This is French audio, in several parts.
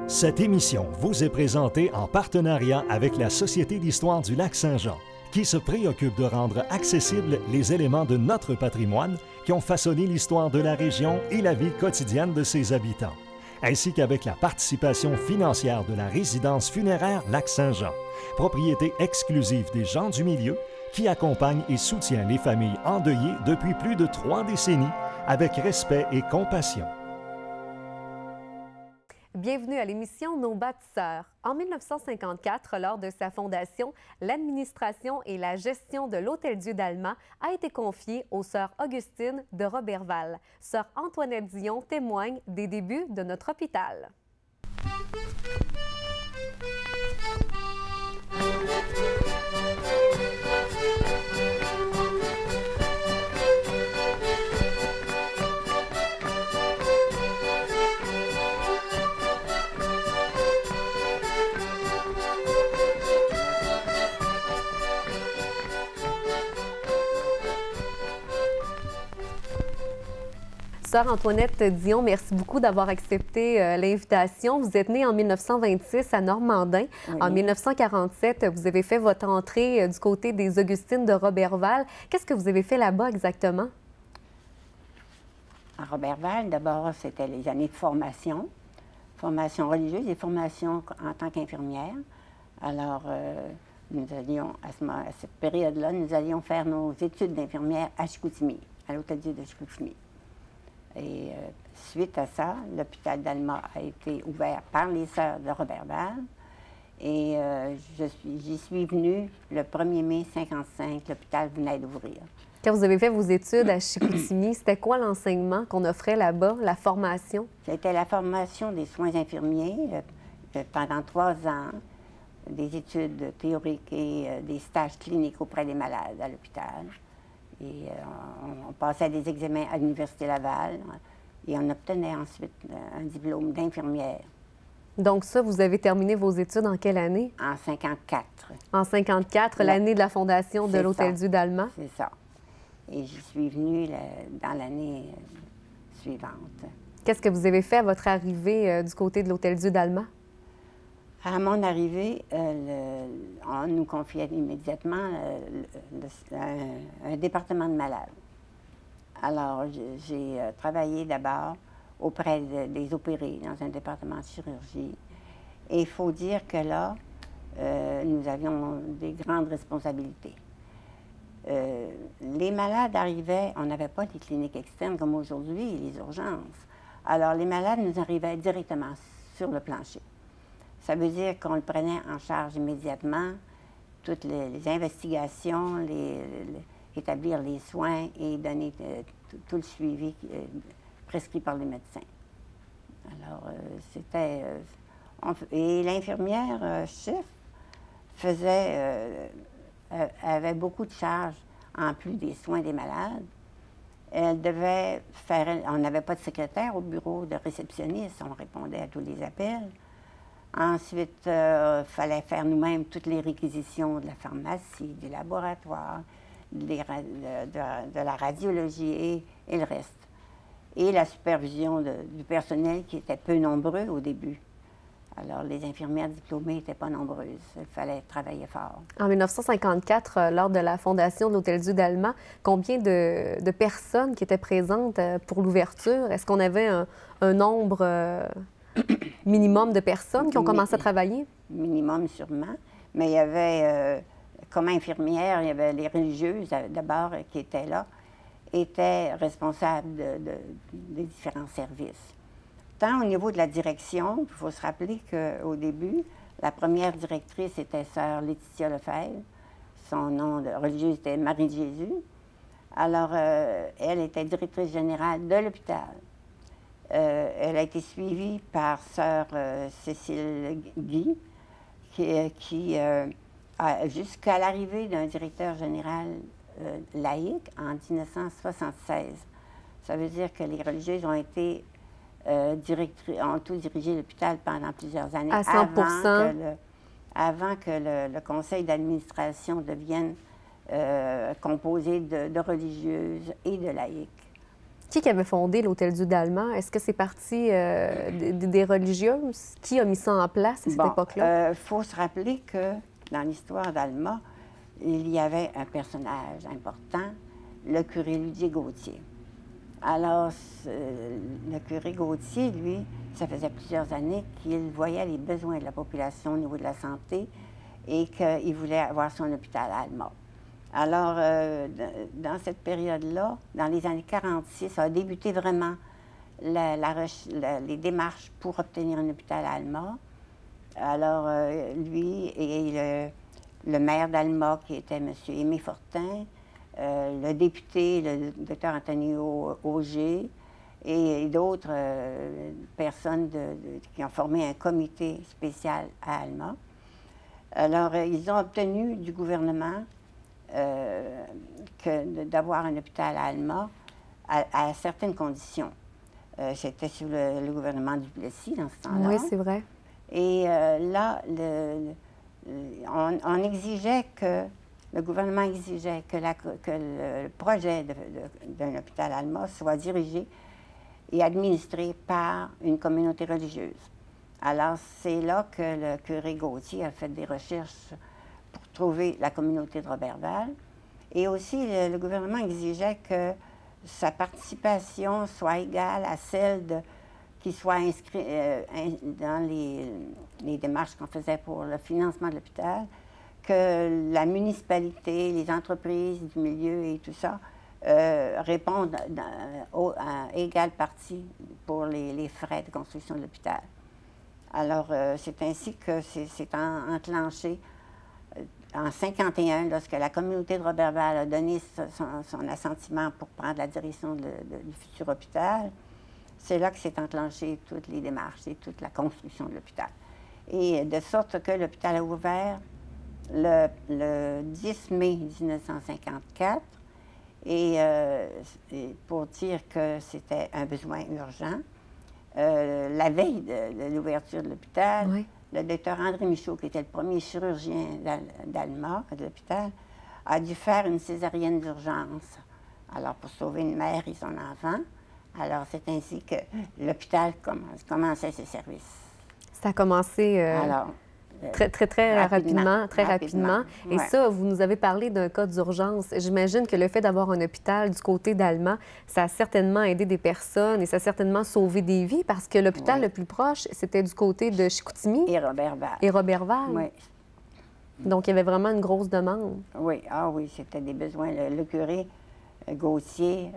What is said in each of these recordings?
Cette émission vous est présentée en partenariat avec la Société d'histoire du Lac-Saint-Jean, qui se préoccupe de rendre accessibles les éléments de notre patrimoine qui ont façonné l'histoire de la région et la vie quotidienne de ses habitants, ainsi qu'avec la participation financière de la résidence funéraire Lac-Saint-Jean, propriété exclusive des gens du milieu, qui accompagne et soutient les familles endeuillées depuis plus de 3 décennies avec respect et compassion. Bienvenue à l'émission Nos bâtisseurs. En 1954, lors de sa fondation, l'administration et la gestion de l'Hôtel-Dieu d'Allemand a été confiée aux sœurs Augustine de Roberval. Sœur Antoinette Dion témoigne des débuts de notre hôpital. Sœur Antoinette Dion, merci beaucoup d'avoir accepté l'invitation. Vous êtes née en 1926 à Normandin. Oui. En 1947, vous avez fait votre entrée du côté des Augustines de Roberval. Qu'est-ce que vous avez fait là-bas exactement? À Roberval, d'abord, c'était les années de formation religieuse et formation en tant qu'infirmière. Alors, nous allions, à cette période-là, nous allions faire nos études d'infirmière à Chicoutimi, à l'Hôtel-Dieu de Chicoutimi. Et suite à ça, l'hôpital d'Alma a été ouvert par les sœurs de Roberval. Et j'y suis venue le 1er mai 1955, l'hôpital venait d'ouvrir. Quand vous avez fait vos études à Chicoutimi, c'était quoi l'enseignement qu'on offrait là-bas, la formation? C'était la formation des soins infirmiers pendant 3 ans, des études théoriques et des stages cliniques auprès des malades à l'hôpital. Et on passait des examens à l'Université Laval et on obtenait ensuite un diplôme d'infirmière. Donc ça, vous avez terminé vos études en quelle année? En 1954. En 1954, l'année de la fondation de l'Hôtel-Dieu d'Allemand? C'est ça. Et j'y suis venue dans l'année suivante. Qu'est-ce que vous avez fait à votre arrivée du côté de l'Hôtel-Dieu d'Allemand? À mon arrivée, on nous confiait immédiatement un département de malades. Alors, j'ai travaillé d'abord auprès des opérés dans un département de chirurgie. Et il faut dire que là, nous avions des grandes responsabilités. Les malades arrivaient, on n'avait pas des cliniques externes comme aujourd'hui, les urgences. Alors, les malades nous arrivaient directement sur le plancher. Ça veut dire qu'on le prenait en charge immédiatement, toutes les investigations, établir les soins et donner tout le suivi prescrit par les médecins. Alors, c'était... et l'infirmière chef avait beaucoup de charges en plus des soins des malades. Elle devait faire... On n'avait pas de secrétaire au bureau de réceptionniste, on répondait à tous les appels. Ensuite, il fallait faire nous-mêmes toutes les réquisitions de la pharmacie, du laboratoire, de la radiologie et le reste. Et la supervision du personnel qui était peu nombreux au début. Alors, les infirmières diplômées n'étaient pas nombreuses. Il fallait travailler fort. En 1954, lors de la fondation de l'Hôtel-Dieu d'Allemand, combien de personnes qui étaient présentes pour l'ouverture? Est-ce qu'on avait un nombre... minimum de personnes qui ont commencé à travailler? Minimum, sûrement. Mais il y avait, comme infirmière, il y avait les religieuses, d'abord, qui étaient là, étaient responsables des différents services. Tant au niveau de la direction, il faut se rappeler qu'au début, la première directrice était sœur Laetitia Lefebvre. Son nom de religieuse était Marie de Jésus. Alors, elle était directrice générale de l'hôpital. Elle a été suivie par sœur Cécile Guy, jusqu'à l'arrivée d'un directeur général laïque en 1976. Ça veut dire que les religieuses ont été ont tout dirigé l'hôpital pendant plusieurs années. À 100%. Avant que le conseil d'administration devienne composé de religieuses et de laïcs. Qui avait fondé l'Hôtel-Dieu d'Allemand? Est-ce que c'est parti des religieuses? Qui a mis ça en place à cette époque-là? Il faut se rappeler que dans l'histoire d'Alma, il y avait un personnage important, le curé Ludier Gauthier. Alors, le curé Gauthier, lui, ça faisait plusieurs années qu'il voyait les besoins de la population au niveau de la santé et qu'il voulait avoir son hôpital à Alma. Alors, dans cette période-là, dans les années 46, ça a débuté vraiment les démarches pour obtenir un hôpital à Alma. Alors, lui et le maire d'Alma, qui était M. Aimé Fortin, le député, le docteur Antonio Auger, et d'autres personnes qui ont formé un comité spécial à Alma. Alors, ils ont obtenu du gouvernement d'avoir un hôpital à Alma à certaines conditions. C'était sous le gouvernement du Duplessis dans ce temps-là. Oui, c'est vrai. Et là, on exigeait le gouvernement exigeait que le projet d'un hôpital à Alma soit dirigé et administré par une communauté religieuse. Alors, c'est là que le curé Gauthier a fait des recherches pour trouver la communauté de Roberval. Et aussi, le gouvernement exigeait que sa participation soit égale à celle qui soit inscrite dans les démarches qu'on faisait pour le financement de l'hôpital, que la municipalité, les entreprises du milieu et tout ça répondent à égale partie pour les frais de construction de l'hôpital. Alors, c'est ainsi que c'est enclenché en 1951, lorsque la communauté de Roberval a donné son assentiment pour prendre la direction du futur hôpital. C'est là que s'est enclenché toutes les démarches et toute la construction de l'hôpital. Et de sorte que l'hôpital a ouvert le 10 mai 1954, et pour dire que c'était un besoin urgent, la veille de l'ouverture de l'hôpital, oui, le docteur André Michaud, qui était le premier chirurgien d'Alma, de l'hôpital, a dû faire une césarienne d'urgence, alors pour sauver une mère et son enfant. Alors, c'est ainsi que l'hôpital commençait ses services. Ça a commencé très rapidement. Et ouais, ça, vous nous avez parlé d'un cas d'urgence. J'imagine que le fait d'avoir un hôpital du côté d'Alma, ça a certainement aidé des personnes et ça a certainement sauvé des vies parce que l'hôpital le plus proche, c'était du côté de Chicoutimi. Et Roberval. Et Roberval. Oui. Donc, il y avait vraiment une grosse demande. Oui, oui, c'était des besoins. Le curé Gauthier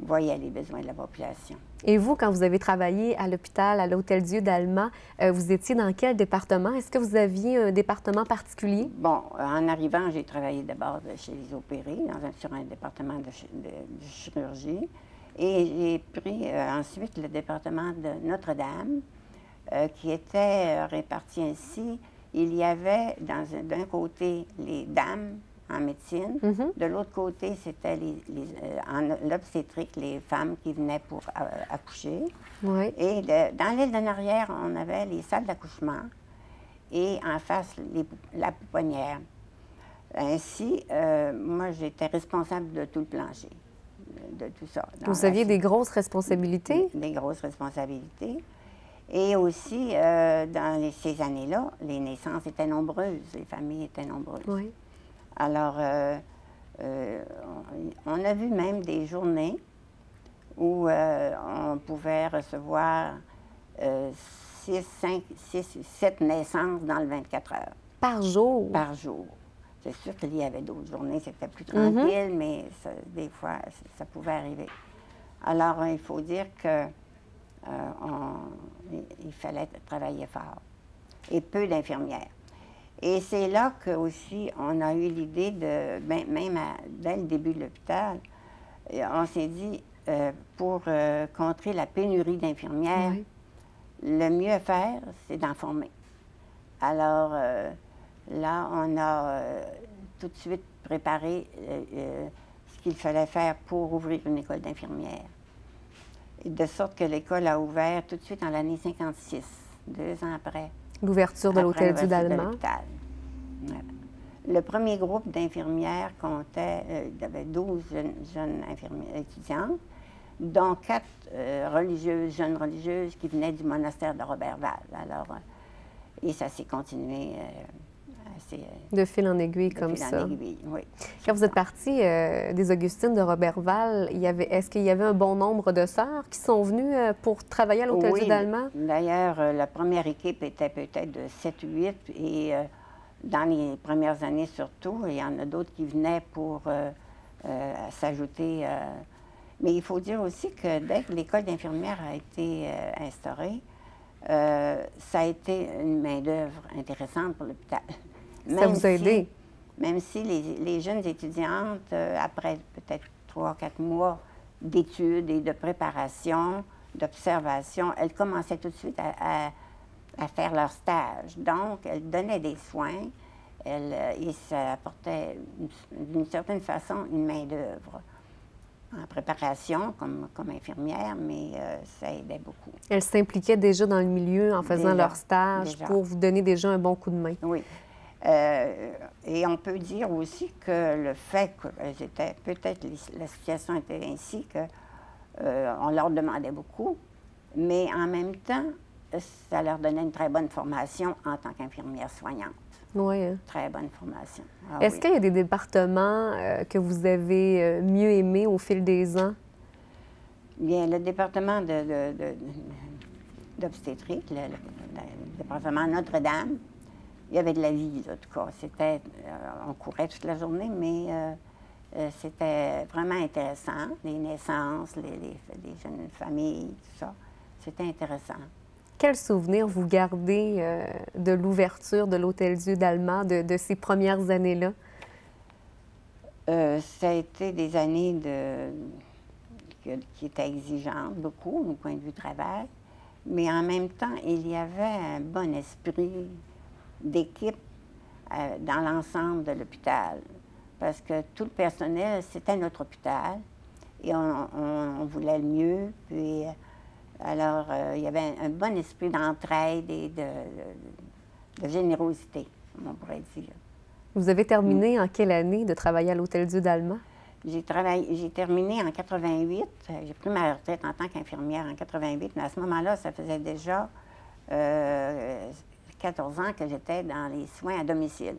voyait les besoins de la population. Et vous, quand vous avez travaillé à l'hôpital, à l'Hôtel-Dieu d'Alma, vous étiez dans quel département? Est-ce que vous aviez un département particulier? Bon, en arrivant, j'ai travaillé d'abord chez les opérés, sur un département de chirurgie. Et j'ai pris ensuite le département de Notre-Dame, qui était réparti ainsi. Il y avait d'un côté les dames en médecine. De l'autre côté, c'était en l'obstétrique, les femmes qui venaient pour accoucher. Oui. Et dans l'aile d'en arrière, on avait les salles d'accouchement et en face, la pouponnière. Ainsi, moi, j'étais responsable de tout le plancher, de tout ça. Vous aviez des grosses responsabilités? Des grosses responsabilités. Et aussi, dans ces années-là, les naissances étaient nombreuses, les familles étaient nombreuses. Oui. Alors, on a vu même des journées où on pouvait recevoir 6, 5, 6, 7 naissances dans le 24 heures. Par jour? Par jour. C'est sûr qu'il y avait d'autres journées, c'était plus tranquille, mais des fois, ça pouvait arriver. Alors, il faut dire que il fallait travailler fort. Et peu d'infirmières. Et c'est là qu'aussi, on a eu l'idée même dès le début de l'hôpital, on s'est dit, pour contrer la pénurie d'infirmières, le mieux à faire, c'est d'en former. Alors, là, on a tout de suite préparé ce qu'il fallait faire pour ouvrir une école d'infirmières. De sorte que l'école a ouvert tout de suite en l'année 56, 2 ans après. L'ouverture de l'Hôtel-Dieu d'Allema. Le premier groupe d'infirmières comptait, il y avait 12 jeunes infirmières étudiantes, dont 4 religieuses, jeunes religieuses qui venaient du monastère de Roberval. Alors, et ça s'est continué assez... de fil en aiguille comme ça. De fil en aiguille, oui. Quand vous êtes parti des Augustines de Roberval, est-ce qu'il y avait un bon nombre de sœurs qui sont venues pour travailler à l'Hôtel-Dieu d'Allemand? D'ailleurs, la première équipe était peut-être de 7-8 et dans les premières années surtout, il y en a d'autres qui venaient pour s'ajouter. Mais il faut dire aussi que dès que l'école d'infirmière a été instaurée, ça a été une main-d'œuvre intéressante pour l'hôpital. Ça vous a aidé? Même si les jeunes étudiantes, après peut-être 3-4 mois d'études et de préparation, d'observation, elles commençaient tout de suite à faire leur stage. Donc, elles donnaient des soins et ça apportait d'une certaine façon une main-d'œuvre en préparation comme infirmière, mais ça aidait beaucoup. Elles s'impliquaient déjà dans le milieu en faisant leur stage pour vous donner déjà un bon coup de main. Oui. Et on peut dire aussi que le fait qu'elles étaient, peut-être la situation était ainsi qu'on leur demandait beaucoup, mais en même temps, ça leur donnait une très bonne formation en tant qu'infirmière soignante. Oui. Hein? Très bonne formation. Est-ce qu'il y a des départements que vous avez mieux aimés au fil des ans? Bien, le département d'obstétrique, le département Notre-Dame, il y avait de la vie, en tout cas. C'était, on courait toute la journée, mais c'était vraiment intéressant. Les naissances, les jeunes familles, tout ça. C'était intéressant. Quel souvenir vous gardez de l'ouverture de l'Hôtel-Dieu d'Allemand, de ces premières années-là? Ça a été des années qui étaient exigeantes, beaucoup, au point de vue travail. Mais en même temps, il y avait un bon esprit d'équipe dans l'ensemble de l'hôpital. Parce que tout le personnel, c'était notre hôpital. Et on voulait le mieux. Puis, alors, il y avait un bon esprit d'entraide et de générosité, on pourrait dire. Vous avez terminé en quelle année de travailler à l'Hôtel-Dieu d'Allemand? J'ai terminé en 88. J'ai pris ma retraite en tant qu'infirmière en 88, mais à ce moment-là, ça faisait déjà 14 ans que j'étais dans les soins à domicile.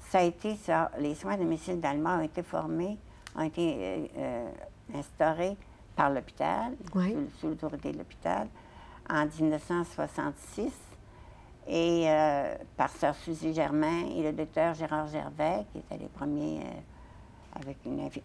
Ça a été ça. Les soins à domicile d'Allemand ont été instaurés par l'hôpital, oui, sous l'autorité de l'hôpital, en 1966, et par Sœur Suzy Germain et le docteur Gérard Gervais, qui étaient les premiers, avec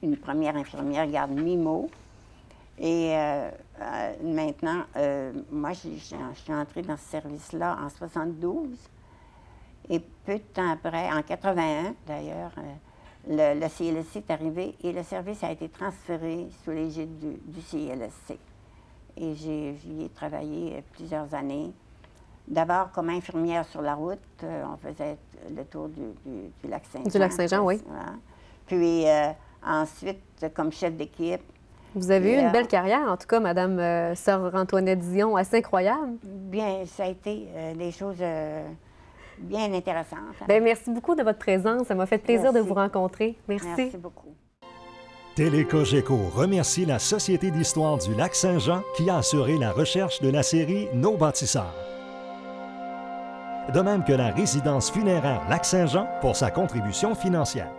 une première infirmière garde Mimo. Et maintenant, moi, je suis entrée dans ce service-là en 72, et peu de temps après, en 81 d'ailleurs, le CLSC est arrivé et le service a été transféré sous l'égide du CLSC. Et j'y ai travaillé plusieurs années. D'abord comme infirmière sur la route, on faisait le tour du lac Saint-Jean. Du lac Saint-Jean, oui. Voilà. Puis ensuite, comme chef d'équipe. Vous avez eu une belle carrière, en tout cas, Madame Sœur Antoinette Dion, assez incroyable. Bien, ça a été des choses bien intéressantes. Bien, merci beaucoup de votre présence. Ça m'a fait plaisir de vous rencontrer. Merci. Merci beaucoup. Télécogeco remercie la Société d'histoire du Lac-Saint-Jean qui a assuré la recherche de la série Nos bâtisseurs. De même que la résidence funéraire Lac-Saint-Jean pour sa contribution financière.